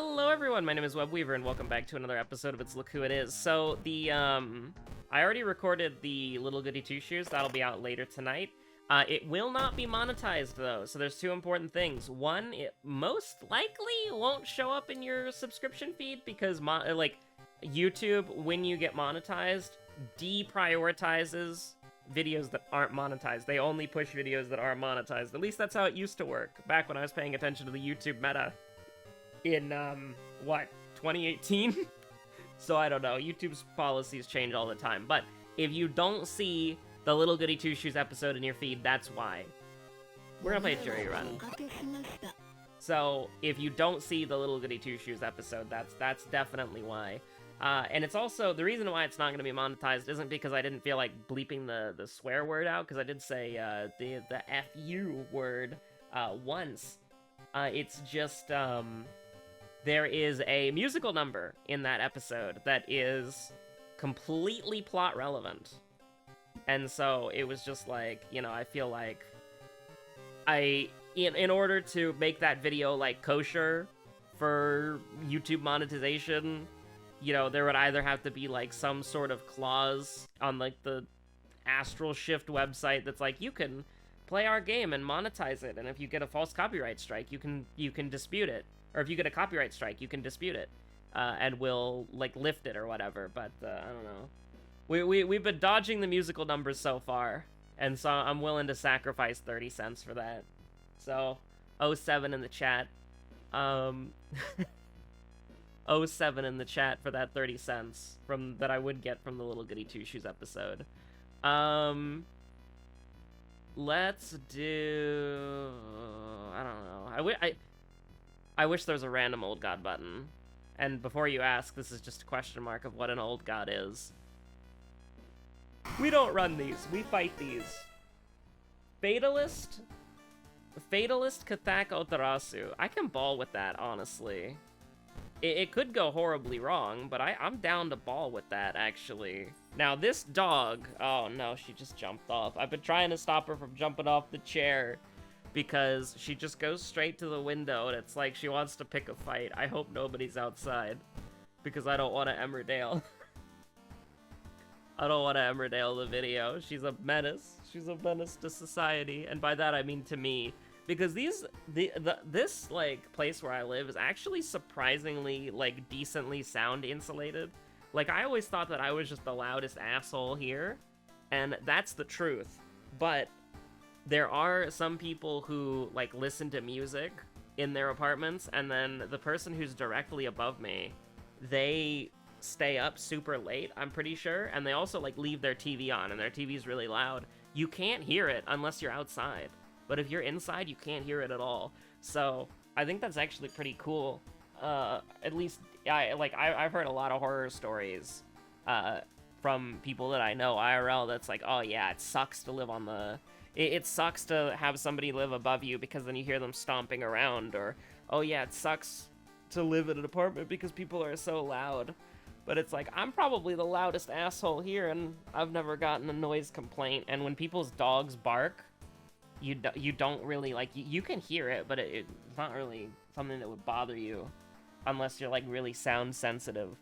Hello everyone, my name is Webweaver and welcome back to another episode of It's Look Who It Is. So I already recorded the Little Goody Two Shoes, that'll be out later tonight. It will not be monetized though, so there's two important things. One, it most likely won't show up in your subscription feed because YouTube, when you get monetized, deprioritizes videos that aren't monetized. They only push videos that are monetized. At least that's how it used to work, back when I was paying attention to the YouTube meta. In, 2018? So I don't know, YouTube's policies change all the time, but if you don't see the Little Goody Two Shoes episode in your feed, that's why. We're gonna play a jury run. So, if you don't see the Little Goody Two Shoes episode, that's definitely why. And it's also, the reason why it's not gonna be monetized isn't because I didn't feel like bleeping the swear word out, because I did say, the F-U word, once. It's just, there is a musical number in that episode that is completely plot relevant. And so it was just like, you know, I feel like in order to make that video like kosher for YouTube monetization, you know, there would either have to be like some sort of clause on like the Astral Shift website that's like, you can play our game and monetize it, and if you get a false copyright strike, you can dispute it. Or if you get a copyright strike, you can dispute it, and we'll, like, lift it or whatever, but, I don't know. We've been dodging the musical numbers so far, and so I'm willing to sacrifice 30 cents for that. So, 07 in the chat. 07 in the chat for that 30 cents that I would get from the Little Goody Two Shoes episode. Let's do... I don't know. I wish there was a random old god button. And before you ask, this is just a question mark of what an old god is. We don't run these. We fight these. Fatalist Kathak Otarasu. I can ball with that, honestly. It could go horribly wrong, but I'm down to ball with that, actually. Now, this dog... Oh, no, she just jumped off. I've been trying to stop her from jumping off the chair because she just goes straight to the window, and it's like she wants to pick a fight. I hope nobody's outside, because I don't want to Emmerdale. I don't want to Emmerdale the video. She's a menace. She's a menace to society, and by that I mean to me. Because this, like, place where I live is actually surprisingly, like, decently sound insulated. Like, I always thought that I was just the loudest asshole here, and that's the truth. But there are some people who, like, listen to music in their apartments, and then the person who's directly above me, they stay up super late, I'm pretty sure, and they also, like, leave their TV on, and their TV's really loud. You can't hear it unless you're outside. But if you're inside, you can't hear it at all. So I think that's actually pretty cool. At least, I've heard a lot of horror stories from people that I know IRL that's like, oh yeah, it sucks to live on the... It sucks to have somebody live above you because then you hear them stomping around. Or, oh yeah, it sucks to live in an apartment because people are so loud. But it's like, I'm probably the loudest asshole here and I've never gotten a noise complaint. And when people's dogs bark, you don't really, like, you can hear it, but it's not really something that would bother you unless you're, like, really sound sensitive.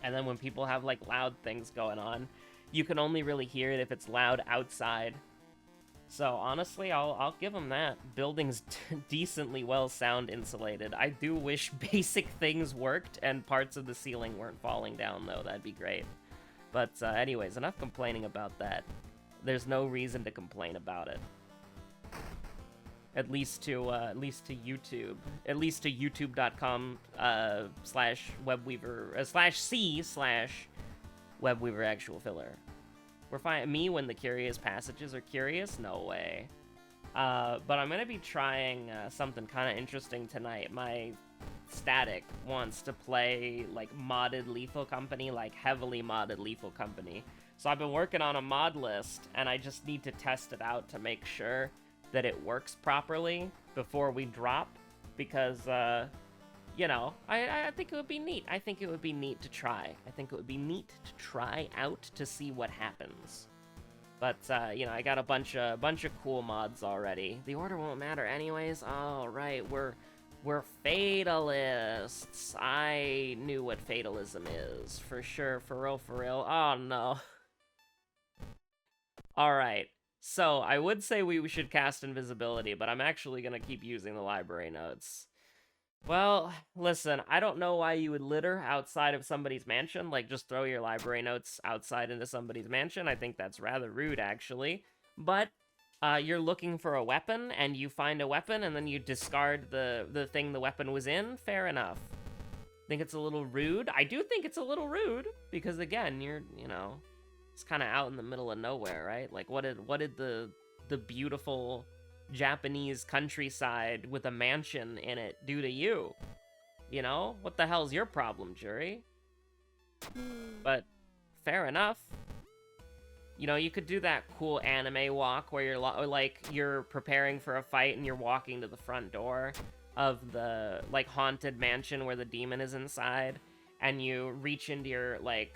And then when people have, like, loud things going on, you can only really hear it if it's loud outside. So, honestly, I'll give them that. Building's decently well sound insulated. I do wish basic things worked and parts of the ceiling weren't falling down, though. That'd be great. But, anyways, enough complaining about that. There's no reason to complain about it. At least to YouTube. At least to youtube.com /Webweaver /C/Webweaver actual filler. We're fine. Me when the curious passages are curious? No way. But I'm gonna be trying something kind of interesting tonight. My Static wants to play like modded Lethal Company, like heavily modded Lethal Company. So I've been working on a mod list, and I just need to test it out to make sure that it works properly before we drop, because, you know, I think it would be neat. I think it would be neat to try. I think it would be neat to try out to see what happens. But, you know, I got a bunch of cool mods already. The order won't matter anyways. Oh, right, we're We're fatalists. I knew what fatalism is. For sure. For real, for real. Oh, no. Alright. So, I would say we should cast invisibility, but I'm actually gonna keep using the library notes. Well, listen, I don't know why you would litter outside of somebody's mansion. Like, just throw your library notes outside into somebody's mansion. I think that's rather rude, actually. But you're looking for a weapon, and you find a weapon, and then you discard the thing the weapon was in. Fair enough. Think it's a little rude? I do think it's a little rude, because again, you know, it's kind of out in the middle of nowhere, right? Like, what did the beautiful Japanese countryside with a mansion in it do to you? You know? What the hell's your problem, jury? But fair enough. You know, you could do that cool anime walk where you're like you're preparing for a fight and you're walking to the front door of the like haunted mansion where the demon is inside, and you reach into your like,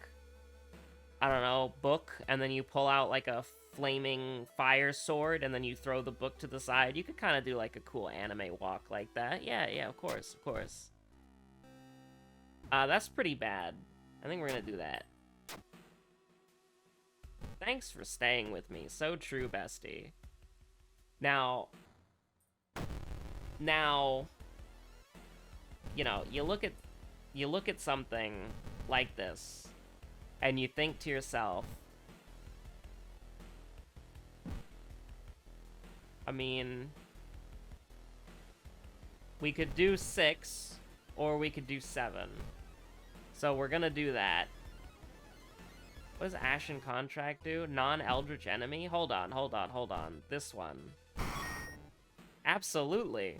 I don't know, book, and then you pull out like a flaming fire sword, and then you throw the book to the side. You could kind of do like a cool anime walk like that. Yeah, of course. That's pretty bad. I think we're gonna do that. Thanks for staying with me. So true, bestie. Now, you know, you look at something like this, and you think to yourself, I mean, we could do 6, or we could do 7. So we're gonna do that. What does Ashen Contract do? Non-Eldritch Enemy? Hold on. This one. Absolutely.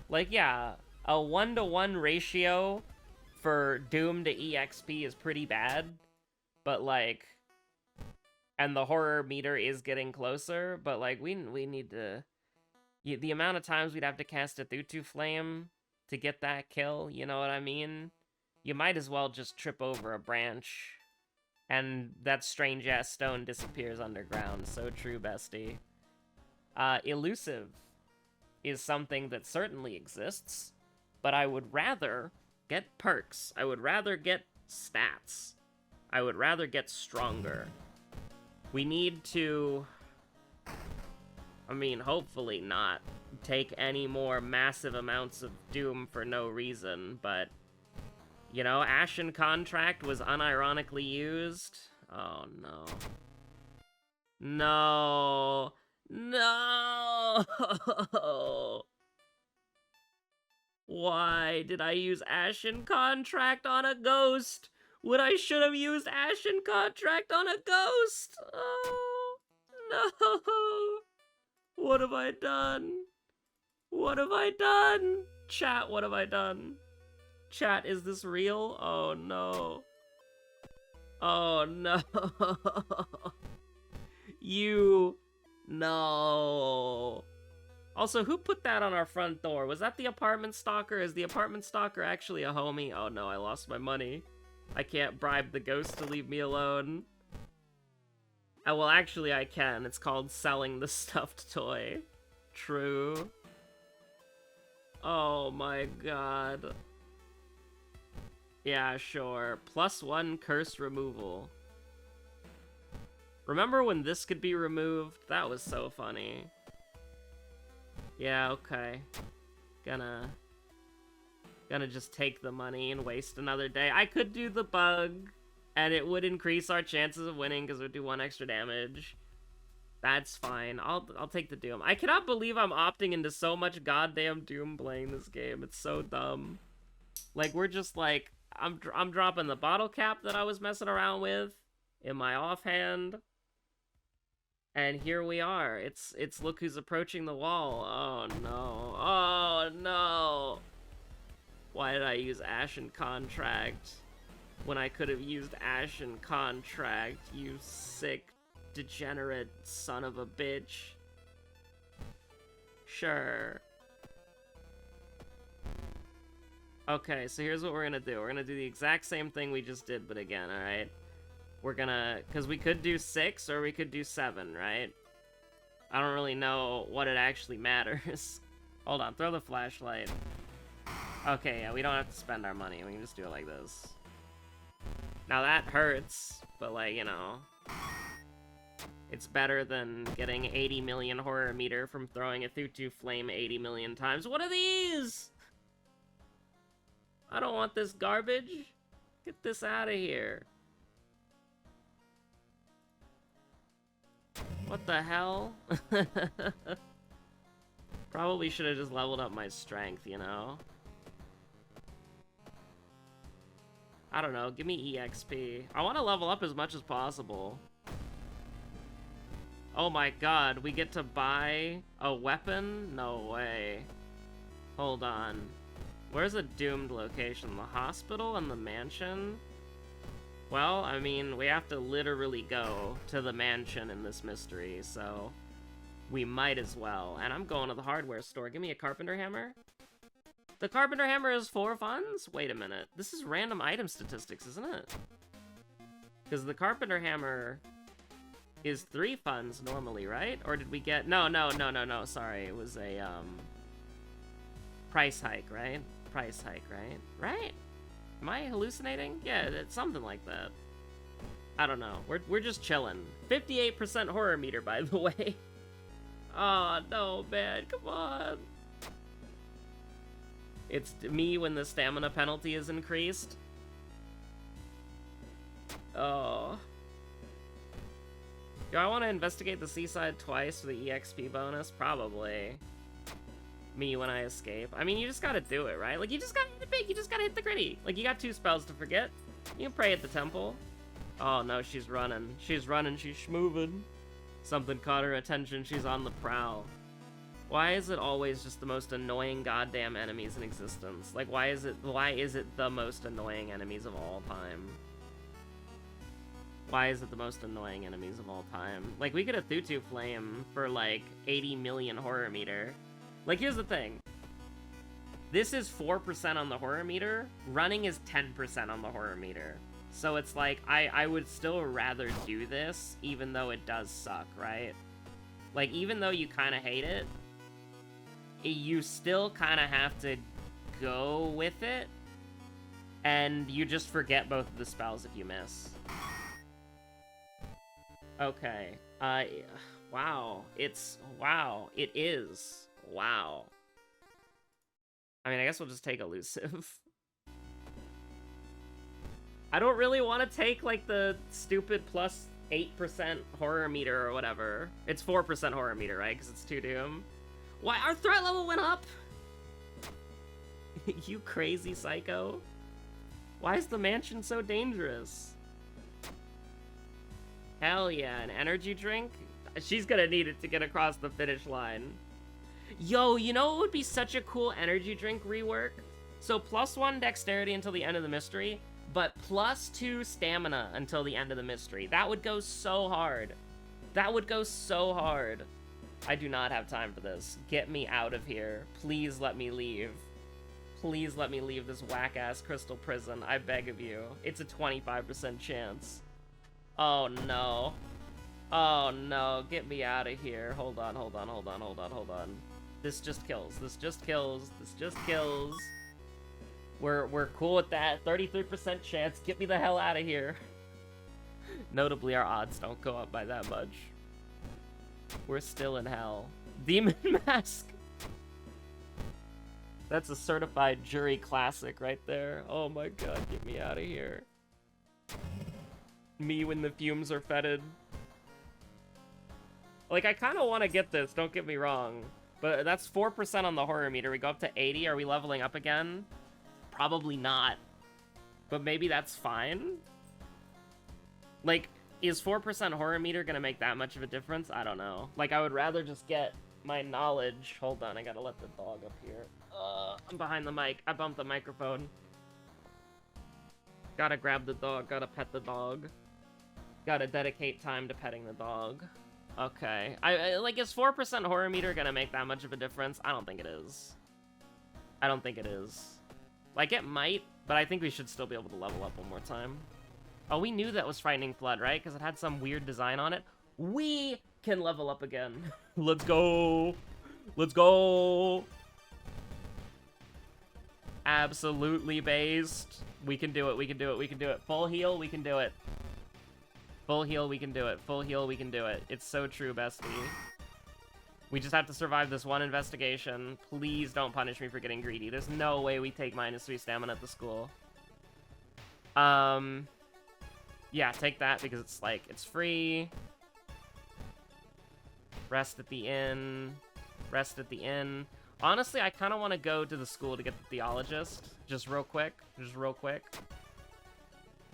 Like, yeah, a 1-to-1 ratio for Doom to EXP is pretty bad, but, like, and the horror meter is getting closer, but, like, we need to... The amount of times we'd have to cast a Thutu Flame to get that kill, you know what I mean? You might as well just trip over a branch, and that strange-ass stone disappears underground. So true, bestie. Elusive is something that certainly exists, but I would rather get perks. I would rather get stats. I would rather get stronger. We need to... I mean, hopefully not take any more massive amounts of Doom for no reason, but... You know, Ashen Contract was unironically used. Oh, no. No! Why did I use Ashen Contract on a ghost when I should have used Ashen Contract on a ghost? Oh, no! What have I done? Chat, what have I done? Chat, is this real? Oh, no. Oh, no. No. Also, who put that on our front door? Was that the apartment stalker? Is the apartment stalker actually a homie? Oh, no, I lost my money. I can't bribe the ghost to leave me alone. Oh, well, actually, I can. It's called selling the stuffed toy. True. Oh, my God. Yeah, sure. +1 curse removal. Remember when this could be removed? That was so funny. Yeah, okay. Gonna just take the money and waste another day. I could do the bug, and it would increase our chances of winning because it would do 1 extra damage. That's fine. I'll take the Doom. I cannot believe I'm opting into so much goddamn Doom playing this game. It's so dumb. Like, we're just like... I'm dropping the bottle cap that I was messing around with in my offhand. And here we are. It's look who's approaching the wall. Oh no. Oh no. Why did I use Ashen Contract when I could have used Ashen Contract, you sick, degenerate son of a bitch? Sure. Okay, so here's what we're gonna do. We're gonna do the exact same thing we just did, but again, alright? We're gonna... Because we could do 6, or we could do 7, right? I don't really know what it actually matters. Hold on, throw the flashlight. Okay, yeah, we don't have to spend our money. We can just do it like this. Now that hurts, but like, you know, it's better than getting 80 million horror meter from throwing a Thutu flame 80 million times. What are these? I don't want this garbage. Get this out of here. What the hell? Probably should have just leveled up my strength, you know? I don't know, give me EXP. I want to level up as much as possible. Oh my god, we get to buy a weapon? No way. Hold on. Where's a doomed location? The hospital and the mansion? Well, I mean, we have to literally go to the mansion in this mystery, so we might as well. And I'm going to the hardware store. Give me a carpenter hammer. The carpenter hammer is 4 funds? Wait a minute. This is random item statistics, isn't it? Because the carpenter hammer is 3 funds normally, right? Or did we get... No, sorry. It was a, price hike, right? Price hike, right? Right? Am I hallucinating? Yeah, it's something like that. I don't know. We're just chilling. 58% horror meter, by the way. Oh, no, man. Come on. It's me when the stamina penalty is increased. Oh. Do I want to investigate the seaside twice for the EXP bonus? Probably. Me when I escape. I mean, you just gotta do it, right? Like, you just gotta hit the big, you just gotta hit the gritty. Like, you got 2 spells to forget. You can pray at the temple. Oh, no, she's running. She's running, she's schmoving. Something caught her attention, she's on the prowl. Why is it always just the most annoying goddamn enemies in existence? Like, why is it the most annoying enemies of all time? Why is it the most annoying enemies of all time? Like, we get a Thutu flame for, like, 80 million horror meter. Like, here's the thing. This is 4% on the horror meter. Running is 10% on the horror meter. So it's like, I would still rather do this, even though it does suck, right? Like, even though you kind of hate it, you still kind of have to go with it, and you just forget both of the spells if you miss. Okay. Wow. Wow. It is. Wow. I mean, I guess we'll just take elusive. I don't really want to take, like, the stupid plus 8% horror meter or whatever. It's 4% horror meter, right? Because it's 2 doom. Why? Our threat level went up! You crazy psycho. Why is the mansion so dangerous? Hell yeah, an energy drink? She's gonna need it to get across the finish line. Yo, you know what would be such a cool energy drink rework? So +1 dexterity until the end of the mystery, but +2 stamina until the end of the mystery. That would go so hard. That would go so hard. I do not have time for this. Get me out of here. Please let me leave. Please let me leave this whack-ass crystal prison. I beg of you. It's a 25% chance. Oh no. Oh no. Get me out of here. Hold on. This just kills. This just kills. We're cool with that. 33% chance. Get me the hell out of here. Notably, our odds don't go up by that much. We're still in hell. Demon Mask. That's a certified jury classic right there. Oh my god, get me out of here. Me when the fumes are fetid. Like, I kind of want to get this, don't get me wrong. But that's 4% on the horror meter. We go up to 80. Are we leveling up again? Probably not. But maybe that's fine. Like, is 4% horror meter gonna make that much of a difference? I don't know. Like, I would rather just get my knowledge. Hold on, I gotta let the dog up here. I'm behind the mic. I bumped the microphone. Gotta grab the dog, gotta pet the dog. Gotta dedicate time to petting the dog. Okay. Like, is 4% horror meter gonna make that much of a difference? I don't think it is. I don't think it is. Like, it might, but I think we should still be able to level up one more time. Oh, we knew that was Frightening Flood, right? Because it had some weird design on it. We can level up again. Let's go. Let's go. absolutely based. We can do it, we can do it, we can do it. Full heal, we can do it. Full heal, we can do it. Full heal, we can do it. It's so true, bestie. We just have to survive this one investigation. Please don't punish me for getting greedy. There's no way we take -3 stamina at the school. Yeah, take that because it's like, it's free. Rest at the inn. Rest at the inn. Honestly, I kind of want to go to the school to get the theologist. Just real quick. Just real quick.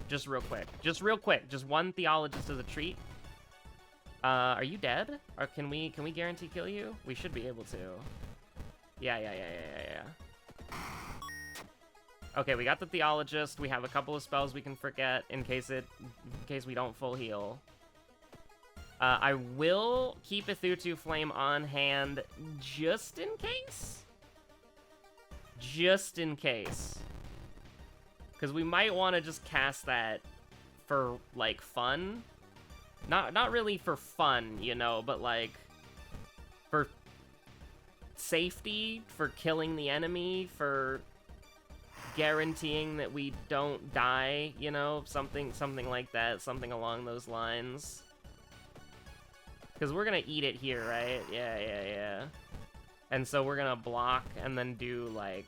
Just real quick. Just real quick. Just one theologist as a treat. Are you dead? Or can we guarantee kill you? We should be able to. Yeah. Okay, we got the theologist. We have a couple of spells we can forget in case we don't full heal. I will keep Ethutu Flame on hand just in case. Just in case. Because we might want to just cast that for, like, fun. Not really for fun, you know, but, like, for safety, for killing the enemy, for guaranteeing that we don't die, you know, something like that, something along those lines. Because we're gonna eat it here, right? Yeah. And so we're gonna block and then do, like,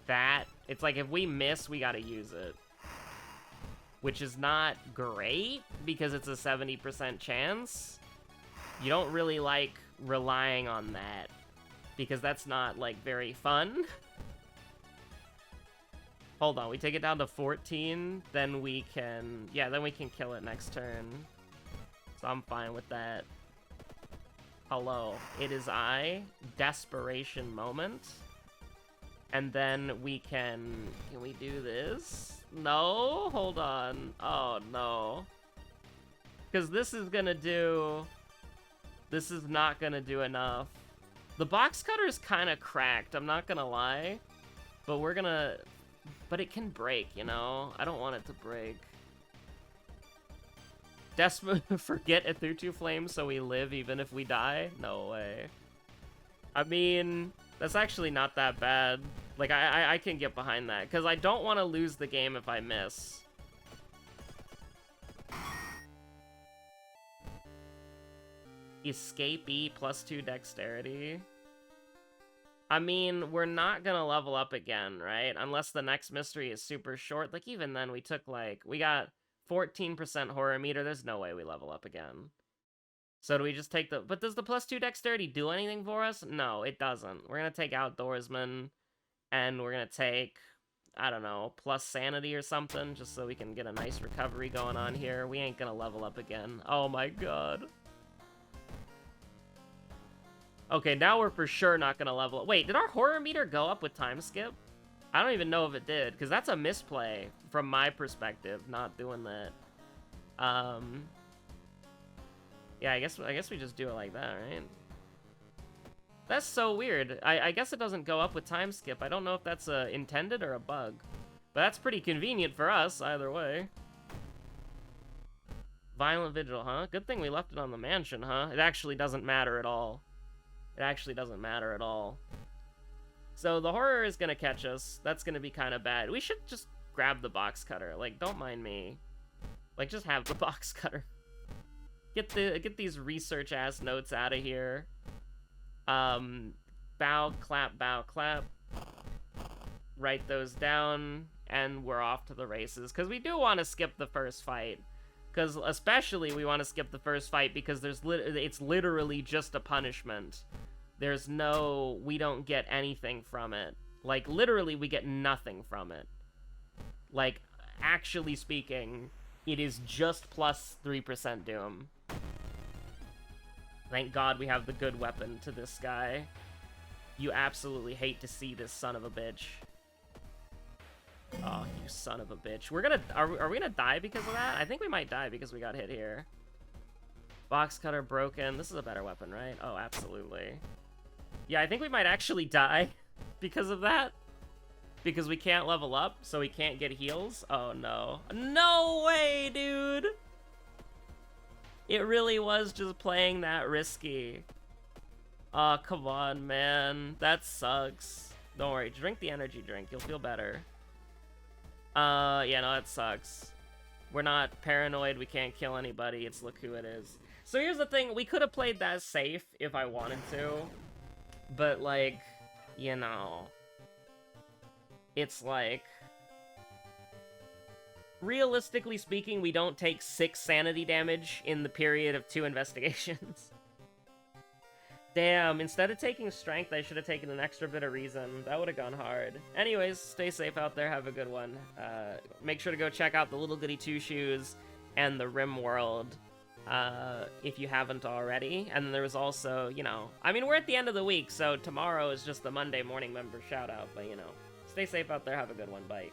that. It's like if we miss, we gotta use it. Which is not great, because it's a 70% chance. You don't really like relying on that, because that's not, like, very fun. Hold on, we take it down to 14, then we can... Yeah, then we can kill it next turn. So I'm fine with that. Hello, it is I. Desperation moment. And then we can... Can we do this? No? Hold on. Oh, no. Because this is gonna do... This is not gonna do enough. The box cutter is kind of cracked, I'm not gonna lie. But we're gonna... But it can break, you know? I don't want it to break. Forget Ethutu Flame so we live even if we die? No way. I mean, that's actually not that bad. Like, I can get behind that, because I don't want to lose the game if I miss. Escapee +2 dexterity. I mean, we're not gonna level up again, right? Unless the next mystery is super short. Like, even then, we took, like... We got 14% horror meter. There's no way we level up again. So do we just take the... But does the +2 dexterity do anything for us? No, it doesn't. We're gonna take Outdoorsman, and we're gonna take, I don't know, plus sanity or something, just so we can get a nice recovery going on here. We ain't gonna level up again. Oh my god. Okay, now we're for sure not gonna level up. Wait, did our horror meter go up with time skip? I don't even know if it did, because that's a misplay from my perspective, not doing that. Yeah, I guess we just do it like that, right? That's so weird. I guess it doesn't go up with time skip. I don't know if that's intended or a bug. But that's pretty convenient for us, either way. Violent Vigil, huh? Good thing we left it on the mansion, huh? It actually doesn't matter at all. It actually doesn't matter at all. So the horror is gonna catch us. That's gonna be kind of bad. We should just grab the box cutter. Like, don't mind me. Like, just have the box cutter. Get these research ass notes out of here. Bow, clap, bow, clap. Write those down, and we're off to the races. Because we do want to skip the first fight. Because especially we want to skip the first fight because it's literally just a punishment. There's no... We don't get anything from it. Like, literally, we get nothing from it. Like, actually speaking, it is just plus 3% doom. Thank God we have the good weapon to this guy. You absolutely hate to see this son of a bitch. Oh, you son of a bitch. We're gonna... Are we gonna die because of that? I think we might die because we got hit here. Box cutter broken. This is a better weapon, right? Oh, absolutely. Yeah, I think we might actually die because of that. Because we can't level up, so we can't get heals. Oh, no. No way, dude! It really was just playing that risky. Oh, come on, man. That sucks. Don't worry, drink the energy drink. You'll feel better. Yeah, no, that sucks. We're not paranoid. We can't kill anybody. It's look who it is. So here's the thing. We could have played that safe if I wanted to. But, like, you know... It's like... Realistically speaking, we don't take 6 sanity damage in the period of 2 investigations. Damn, instead of taking strength, I should have taken an extra bit of reason. That would have gone hard. Anyways, stay safe out there. Have a good one. Make sure to go check out the Little Goody Two Shoes and the Rim World if you haven't already. And then there was also, you know... I mean, we're at the end of the week, so tomorrow is just the Monday morning member shout-out. But, you know, stay safe out there. Have a good one. Bye.